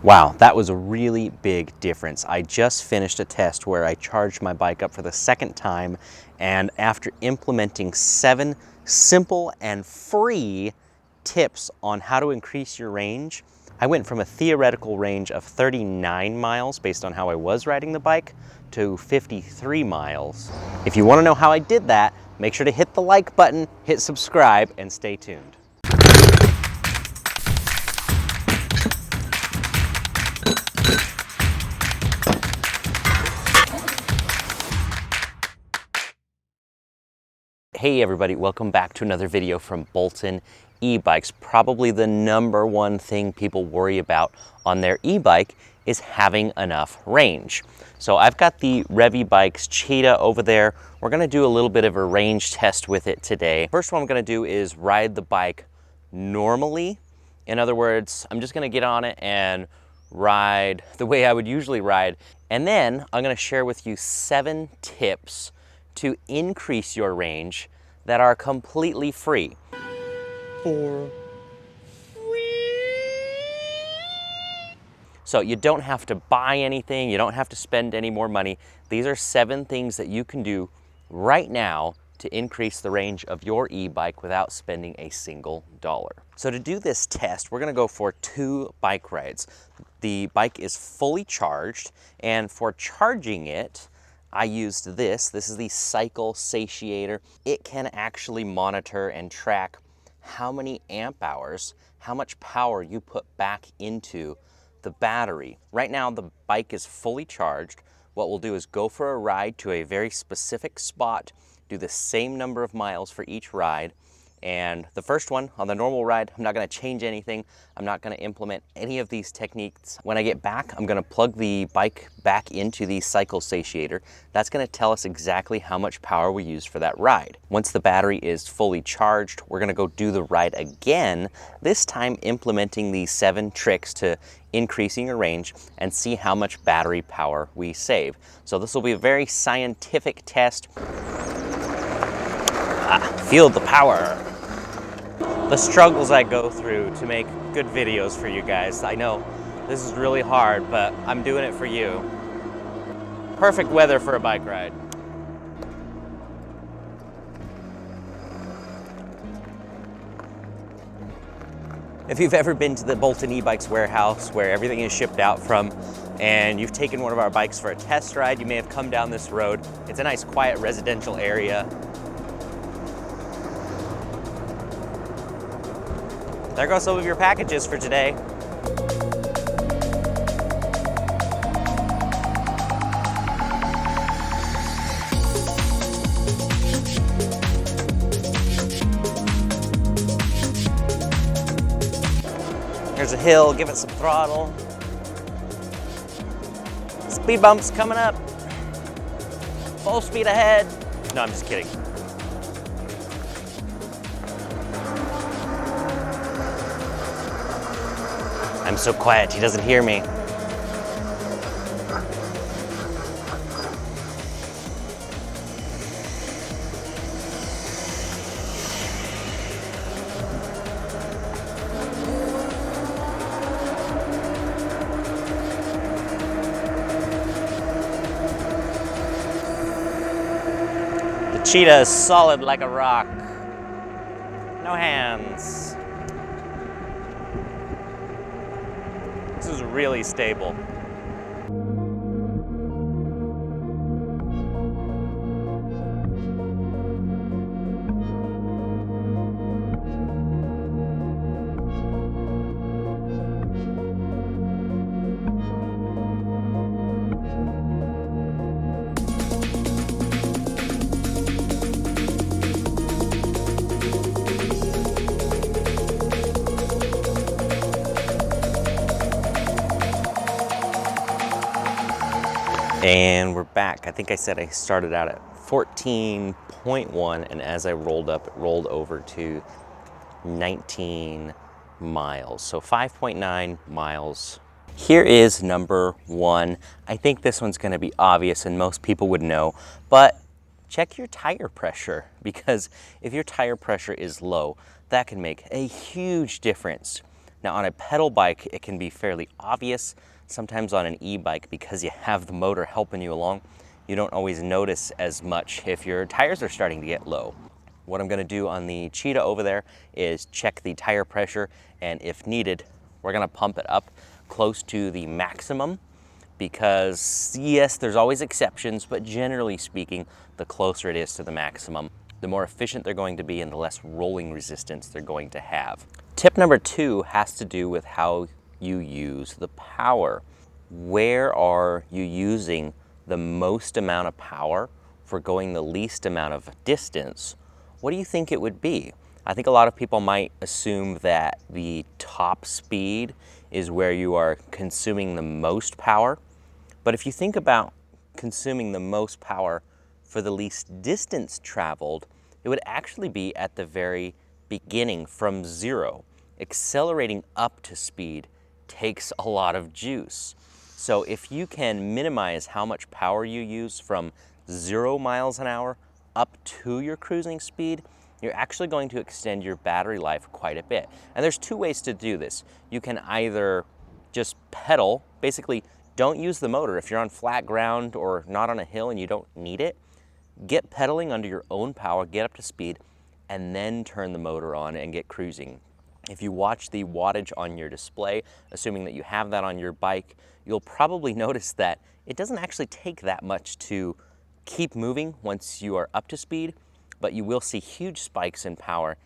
Wow, that was a really big difference. I just finished a test where I charged my bike up for the second time, and after implementing 7 simple and free tips on how to increase your range, I went from a theoretical range of 39 miles based on how I was riding the bike to 53 miles. If you want to know how I did that, make sure to hit the like button, hit subscribe, and stay tuned. Hey everybody, welcome back to another video from Bolton e-bikes. Probably the #1 thing people worry about on their e-bike is having enough range. So I've got the Revibike's Cheetah over there. We're gonna do a little bit of a range test with it today. First one I'm gonna do is ride the bike normally. In other words, I'm just gonna get on it and ride the way I would usually ride. And then I'm gonna share with you 7 tips to increase your range that are completely free. For free. So you don't have to buy anything, you don't have to spend any more money. These are 7 things that you can do right now to increase the range of your e-bike without spending a single dollar. So to do this test, we're gonna go for 2 bike rides. The bike is fully charged, and for charging it, I used this. This is the Cycle Satiator. It can actually monitor and track how many amp hours, how much power you put back into the battery. Right now, the bike is fully charged. What we'll do is go for a ride to a very specific spot, do the same number of miles for each ride. And the first one, on the normal ride, I'm not gonna change anything. I'm not gonna implement any of these techniques. When I get back, I'm gonna plug the bike back into the Cycle Satiator. That's gonna tell us exactly how much power we used for that ride. Once the battery is fully charged, we're gonna go do the ride again, this time implementing these 7 tricks to increasing your range and see how much battery power we save. So this will be a very scientific test. Feel the power. The struggles I go through to make good videos for you guys. I know this is really hard, but I'm doing it for you. Perfect weather for a bike ride. If you've ever been to the Bolton e-bikes warehouse where everything is shipped out from, and you've taken one of our bikes for a test ride, you may have come down this road. It's a nice quiet residential area. There go some of your packages for today. Here's a hill, give it some throttle. Speed bumps coming up. Full speed ahead. No, I'm just kidding. I'm so quiet, he doesn't hear me. The Cheetah is solid like a rock. No hands. This is really stable. And we're back. I think I said I started out at 14.1, and as I rolled up, it rolled over to 19 miles. So 5.9 miles. Here is #1. I think this one's gonna be obvious and most people would know, but check your tire pressure, because if your tire pressure is low, that can make a huge difference Now on a pedal bike, it can be fairly obvious. Sometimes on an e-bike, because you have the motor helping you along, you don't always notice as much if your tires are starting to get low. What I'm gonna do on the Cheetah over there is check the tire pressure, and if needed, we're gonna pump it up close to the maximum, because yes, there's always exceptions, but generally speaking, the closer it is to the maximum, the more efficient they're going to be and the less rolling resistance they're going to have. Tip number 2 has to do with how you use the power. Where are you using the most amount of power for going the least amount of distance? What do you think it would be? I think a lot of people might assume that the top speed is where you are consuming the most power. But if you think about consuming the most power for the least distance traveled, it would actually be at the very beginning from 0. Accelerating up to speed takes a lot of juice. So if you can minimize how much power you use from 0 miles an hour up to your cruising speed, you're actually going to extend your battery life quite a bit. And there's 2 ways to do this. You can either just pedal, basically don't use the motor. If you're on flat ground or not on a hill and you don't need it, get pedaling under your own power, get up to speed, and then turn the motor on and get cruising. If you watch the wattage on your display, assuming that you have that on your bike, you'll probably notice that it doesn't actually take that much to keep moving once you are up to speed, but you will see huge spikes in power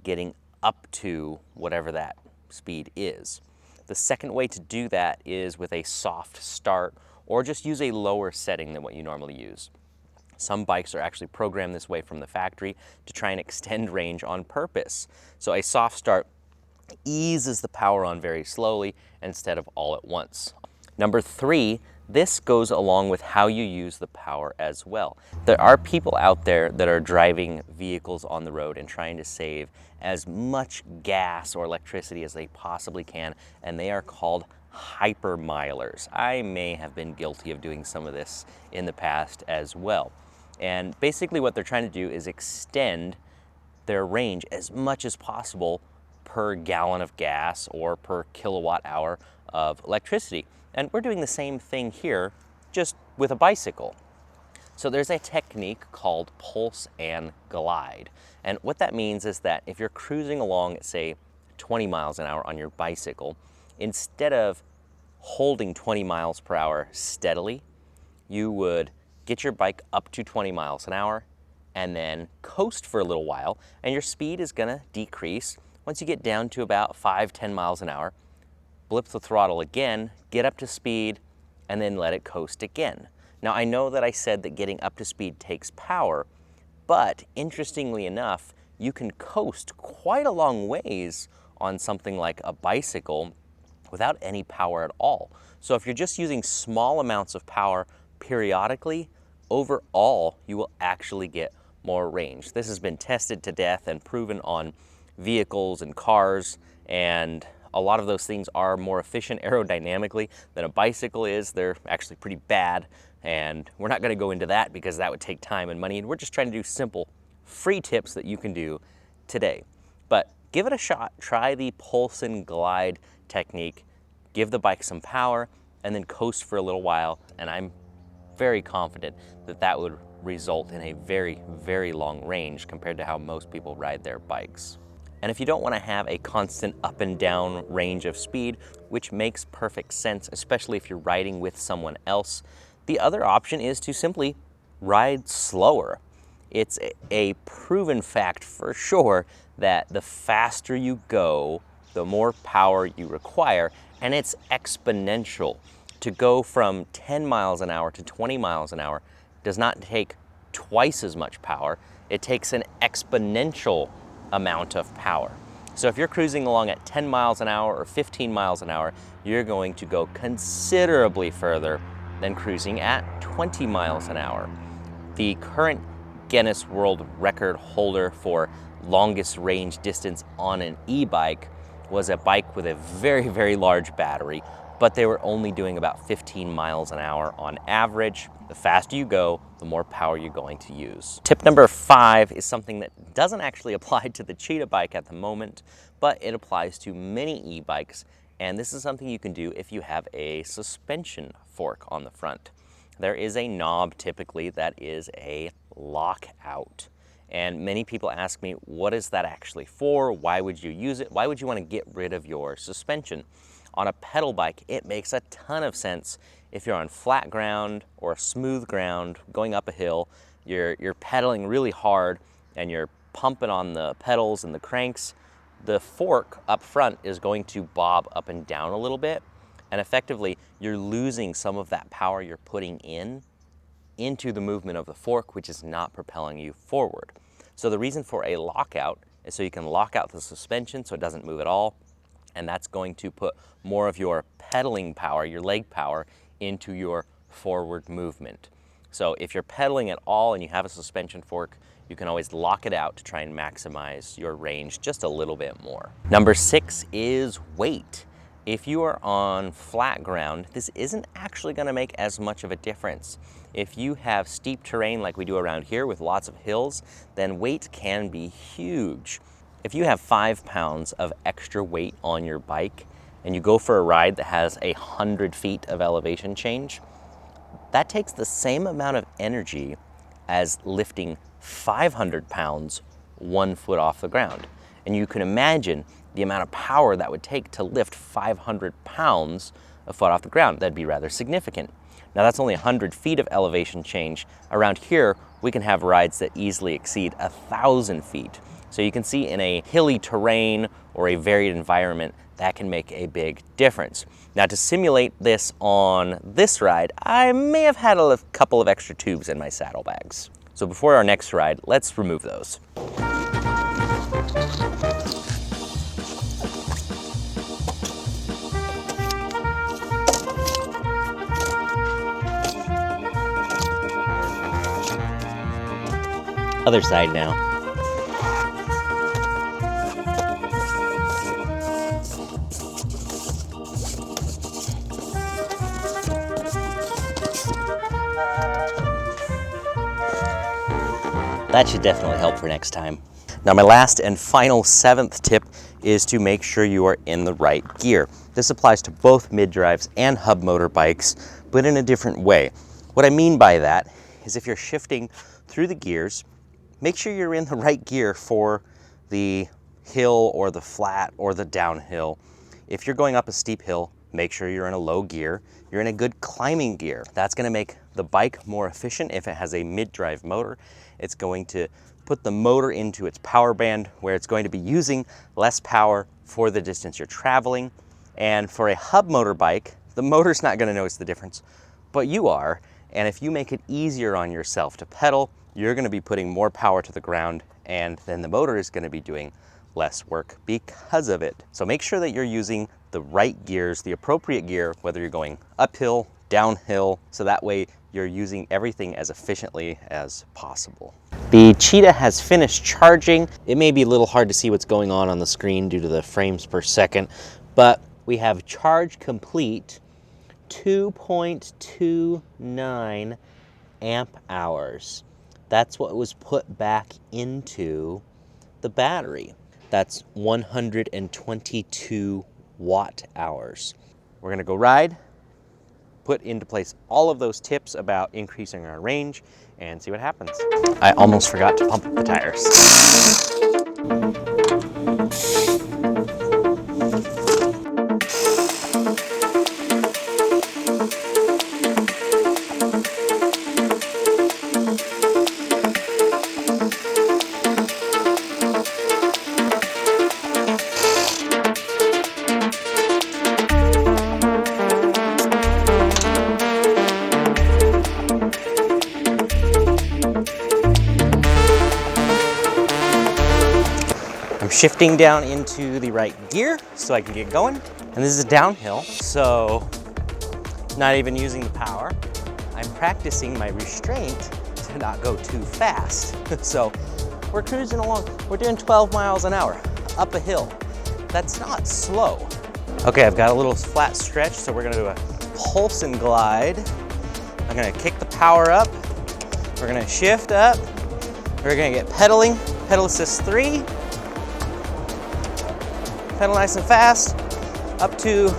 getting up to whatever that speed is. The second way to do that is with a soft start, or just use a lower setting than what you normally use. Some bikes are actually programmed this way from the factory to try and extend range on purpose. So a soft start eases the power on very slowly instead of all at once. Number 3, this goes along with how you use the power as well. There are people out there that are driving vehicles on the road and trying to save as much gas or electricity as they possibly can, and they are called hypermilers. I may have been guilty of doing some of this in the past as well. And basically what they're trying to do is extend their range as much as possible per gallon of gas or per kilowatt hour of electricity. And we're doing the same thing here, just with a bicycle. So there's a technique called pulse and glide. And what that means is that if you're cruising along at, say, 20 miles an hour on your bicycle, instead of holding 20 miles per hour steadily, you would get your bike up to 20 miles an hour and then coast for a little while, and your speed is gonna decrease. Once you get down to about 5-10 miles an hour, blip the throttle again, get up to speed, and then let it coast again. Now I know that I said that getting up to speed takes power, but interestingly enough, you can coast quite a long ways on something like a bicycle without any power at all. So if you're just using small amounts of power periodically, overall, you will actually get more range. This has been tested to death and proven on vehicles and cars, and a lot of those things are more efficient aerodynamically than a bicycle is. They're actually pretty bad, and we're not going to go into that because that would take time and money, and we're just trying to do simple, free tips that you can do today. But give it a shot. Try the pulse and glide technique. Give the bike some power, and then coast for a little while, and I'm very confident that that would result in a very, very long range compared to how most people ride their bikes. And if you don't want to have a constant up and down range of speed, which makes perfect sense, especially if you're riding with someone else, the other option is to simply ride slower. It's a proven fact for sure that the faster you go, the more power you require, and it's exponential. To go from 10 miles an hour to 20 miles an hour does not take twice as much power. It takes an exponential amount of power. So if you're cruising along at 10 miles an hour or 15 miles an hour, you're going to go considerably further than cruising at 20 miles an hour. The current Guinness World Record holder for longest range distance on an e-bike was a bike with a very, very large battery, but they were only doing about 15 miles an hour on average. The faster you go, the more power you're going to use. Tip number 5 is something that doesn't actually apply to the Cheetah bike at the moment, but it applies to many e-bikes, and this is something you can do if you have a suspension fork on the front. There is a knob typically that is a lockout. And many people ask me, what is that actually for? Why would you use it? Why would you want to get rid of your suspension? On a pedal bike, it makes a ton of sense. If you're on flat ground or smooth ground, going up a hill, you're pedaling really hard and you're pumping on the pedals and the cranks, the fork up front is going to bob up and down a little bit. And effectively, you're losing some of that power you're putting into the movement of the fork, which is not propelling you forward. So the reason for a lockout is so you can lock out the suspension so it doesn't move at all, and that's going to put more of your pedaling power, your leg power, into your forward movement. So if you're pedaling at all and you have a suspension fork, you can always lock it out to try and maximize your range just a little bit more. Number 6 is weight. If you are on flat ground, this isn't actually going to make as much of a difference. If you have steep terrain like we do around here with lots of hills, then weight can be huge. If you have 5 pounds of extra weight on your bike and you go for a ride that has 100 feet of elevation change, that takes the same amount of energy as lifting 500 pounds 1 foot off the ground. And you can imagine the amount of power that would take to lift 500 pounds a foot off the ground. That'd be rather significant. Now that's only 100 feet of elevation change. Around here, we can have rides that easily exceed 1,000 feet. So you can see in a hilly terrain or a varied environment, that can make a big difference. Now to simulate this on this ride, I may have had a couple of extra tubes in my saddlebags. So before our next ride, let's remove those. Other side now. That should definitely help for next time. Now my last and final 7th tip is to make sure you are in the right gear. This applies to both mid-drives and hub motor bikes, but in a different way. What I mean by that is if you're shifting through the gears, make sure you're in the right gear for the hill or the flat or the downhill. If you're going up a steep hill, make sure you're in a low gear. You're in a good climbing gear. That's going to make the bike more efficient. If it has a mid-drive motor, it's going to put the motor into its power band where it's going to be using less power for the distance you're traveling. And for a hub motor bike, the motor's not going to notice the difference, but you are. And if you make it easier on yourself to pedal, you're going to be putting more power to the ground, and then the motor is going to be doing less work because of it. So make sure that you're using the right gears, the appropriate gear, whether you're going uphill, downhill, so that way you're using everything as efficiently as possible. The Cheetah has finished charging. It may be a little hard to see what's going on the screen due to the frames per second, but we have charge complete 2.29 amp hours. That's what was put back into the battery. That's 122 watt hours. We're gonna go ride, put into place all of those tips about increasing our range, and see what happens. I almost forgot to pump up the tires. Shifting down into the right gear so I can get going. And this is a downhill, so not even using the power. I'm practicing my restraint to not go too fast. So we're cruising along. We're doing 12 miles an hour up a hill. That's not slow. Okay, I've got a little flat stretch, so we're gonna do a pulse and glide. I'm gonna kick the power up. We're gonna shift up. We're gonna get pedaling, pedal assist 3. Pedal nice and fast, up to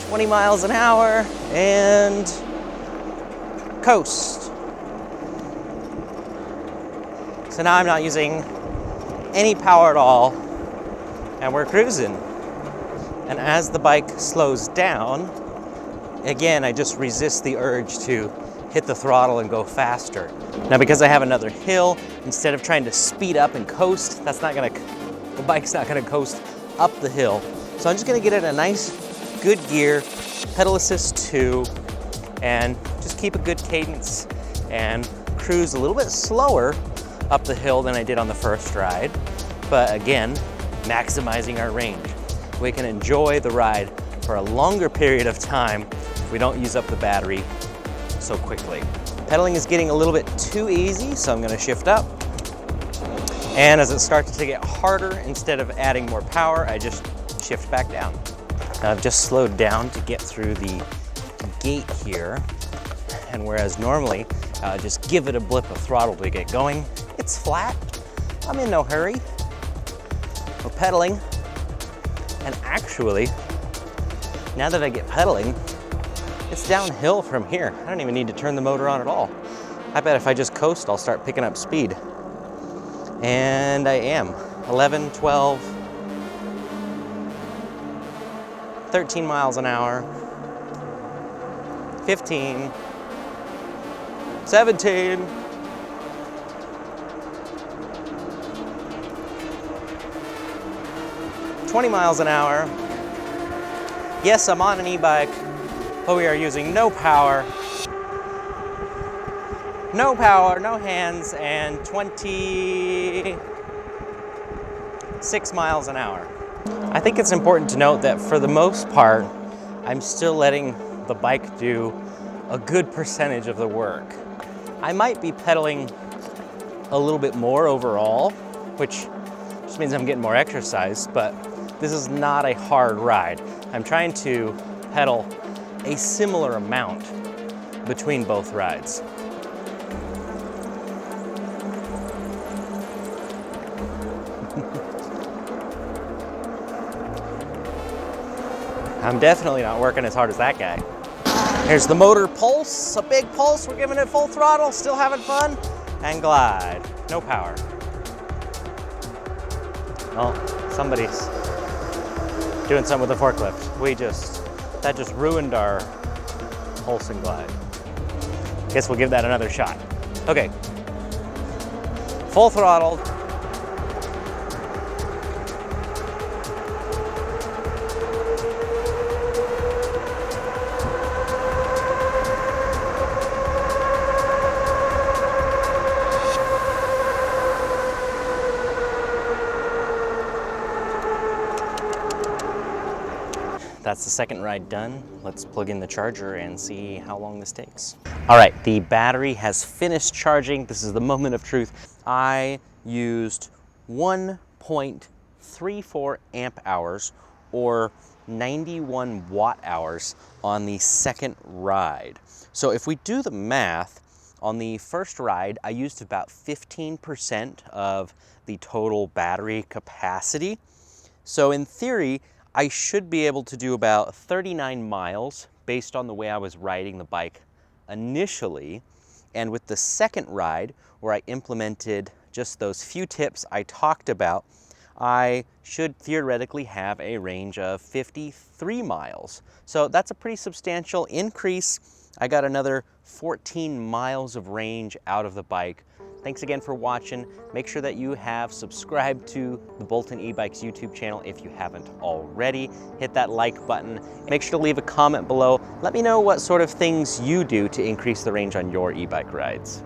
20 miles an hour, and coast. So now I'm not using any power at all, and we're cruising. And as the bike slows down, again, I just resist the urge to hit the throttle and go faster. Now, because I have another hill, instead of trying to speed up and coast, the bike's not gonna coast up the hill. So I'm just gonna get in a nice, good gear, pedal assist 2, and just keep a good cadence and cruise a little bit slower up the hill than I did on the first ride. But again, maximizing our range. We can enjoy the ride for a longer period of time if we don't use up the battery so quickly. Pedaling is getting a little bit too easy, so I'm gonna shift up. And as it starts to get harder, instead of adding more power, I just shift back down. Now I've just slowed down to get through the gate here. And whereas normally, just give it a blip of throttle to get going, it's flat. I'm in no hurry. We're pedaling. And actually, now that I get pedaling, it's downhill from here. I don't even need to turn the motor on at all. I bet if I just coast, I'll start picking up speed. And I am. 11, 12, 13 miles an hour, 15, 17, 20 miles an hour. Yes, I'm on an e-bike, but we are using no power, no hands, and 26 miles an hour. I think it's important to note that for the most part, I'm still letting the bike do a good percentage of the work. I might be pedaling a little bit more overall, which just means I'm getting more exercise, but this is not a hard ride. I'm trying to pedal a similar amount between both rides. I'm definitely not working as hard as that guy. Here's the motor pulse, a big pulse. We're giving it full throttle, still having fun, and glide. No power. Oh, somebody's doing something with the forklift. That just ruined our pulse and glide. Guess we'll give that another shot. Okay, full throttle. That's the second ride done. Let's plug in the charger and see how long this takes. All right, the battery has finished charging. This is the moment of truth. I used 1.34 amp hours or 91 watt hours on the second ride. So if we do the math, on the first ride, I used about 15% of the total battery capacity. So in theory, I should be able to do about 39 miles based on the way I was riding the bike initially. And with the second ride, where I implemented just those few tips I talked about, I should theoretically have a range of 53 miles. So that's a pretty substantial increase. I got another 14 miles of range out of the bike. Thanks again for watching. Make sure that you have subscribed to the Bolton E-Bikes YouTube channel if you haven't already. Hit that like button. Make sure to leave a comment below. Let me know what sort of things you do to increase the range on your e-bike rides.